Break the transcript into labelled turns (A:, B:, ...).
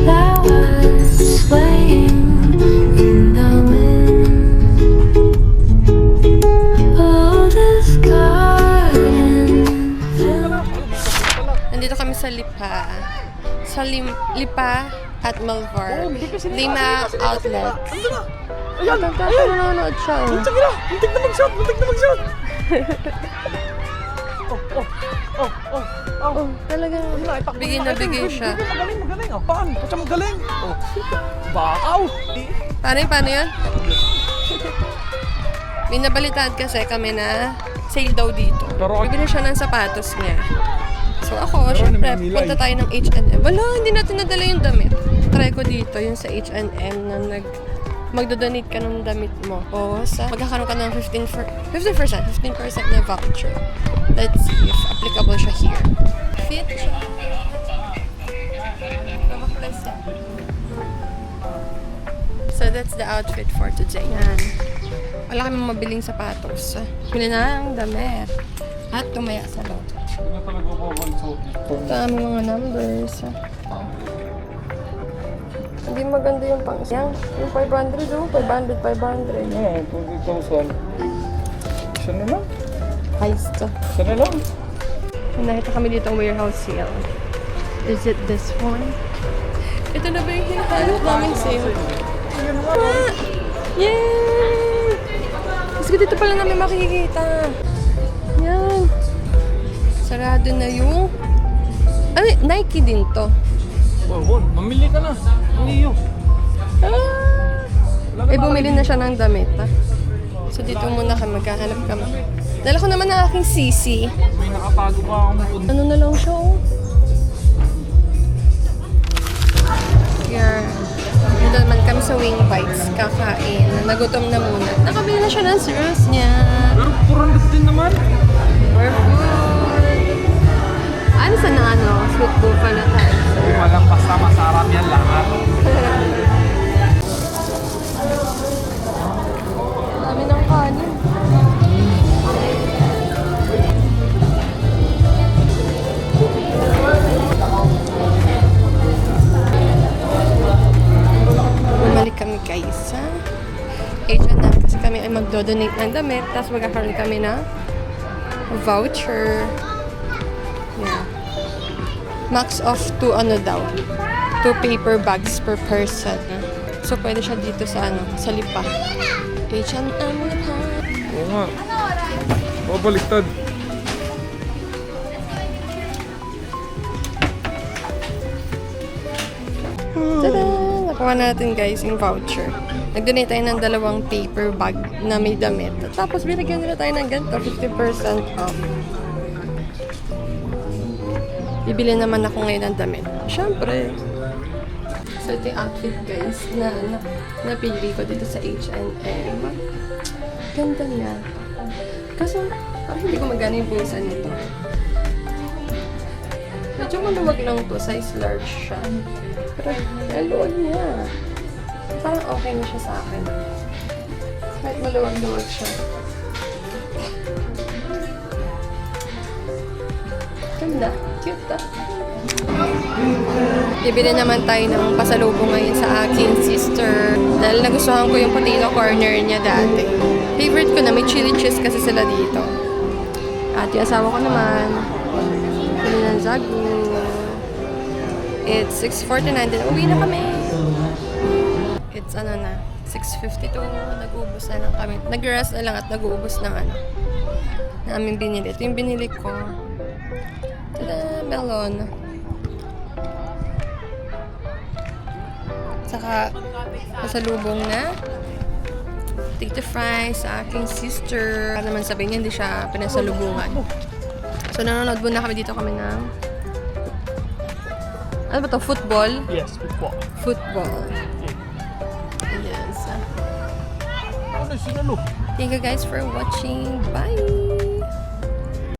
A: that was swaying in the wind. Oh, this garden.
B: Nandito kami sa Lipa. Sa Lipa at Malvar. Lima outlet.
C: Ayan!
B: Nanonood siya. Oh.
C: Sige na! Muntik na mag-shot! Muntik na mag-shot!
B: Oh, talagang bigay na bigay siya.
C: Magaling, magaling. Oh, paano? Paano siya magaling? Oh. Bakaw!
B: Paano yun? May nabalitaan kasi kami na sale daw dito. Bibili siya ng sapatos niya. So ako, syempre, punta tayo ng H&M. Wala, hindi natin nadala yung damit. Try ko dito, yung sa H&M na magdodonate ka ng damit mo. O magkakaroon ka ng 15% na voucher. Let's see if applicable siya here. Fit siya. So that's the outfit for today. Yan. Wala kaming mabiling sapatos. Bili na ang damit. At tumaya sa loob. Ito aming mga numbers. Hindi maganda yung pang yung 500 oh. 500.
C: Oo, 20,000. Isa na lang.
B: Heist.
C: Isa na lang.
B: Nakita kami dito ang warehouse sale. Is it this one? Ito na ba yung hinahanap namin sale? Ah! Yay! Kasi dito pala namin makikita. Yan. Sarado na yung... Nike din to.
C: Wow, mamili ka na. Niyo.
B: Bumili na siya ng damit, ha? So dito muna kami, magkahanap kami. Dala ko naman ang aking sisi.
C: May nakatago pa akong punta.
B: Ano na lang siya, oh? Here. Dito naman kami sa Wing Bites, kakain. Nagutom na muna. Nakabili na siya ng syrups niya.
C: Pero 400 din naman.
B: We're food. Ano sa na sweet buffalo tayo?
C: Hindi malang basta masarap yan lahat.
B: Dami ng kanin. Bumalik kami guys sa H&M kasi kami ay magdodonate ng damit tapos magkakaroon kami ng voucher. Yeah. Max of 2 2 paper bags per person. So pwede siya dito sa sa Lipa. H&M Lipa.
C: Oo nga. Babaliktad.
B: Tada! Nakuha natin guys yung voucher. Nag-donate tayo ng 2 paper bag na may damit. Tapos binigyan nila tayo ng ganito, 50% off. Bibili naman ako ngayon ng damit. Siyempre. So ito yung outfit guys na napili ko dito sa H&M. Ganda niya. Kaso hindi ko magana yung bulsa nito. Medyo maluwag lang to. Size large siya. Pero maluwag niya. Parang okay na siya sa akin. Kahit maluwag-luwag siya. Ganda. Cute ah. Bibili naman tayo ng pasalubong ngayon sa aking sister. Dahil nagustuhan ko yung potato corner niya dati. Favorite ko na, may chili cheese kasi sila dito. At yung asawa ko naman, pili ng Zagu. It's 6:49 din. Uwi na kami. It's 6:52. Nag-uubos na lang kami. Nag-rest na lang at nag-uubos ng na aming binili. Ito yung binili ko. Tada! Melon. Saka, pasalubong na tita fry sa aking sister. Para naman sabihin niya, hindi siya pinasalubungan. So, nanonood muna kami dito kami ng ano ba to? Football?
C: Yes, football.
B: Football. Yes.
C: Ano sinalo?
B: Thank you guys for watching. Bye!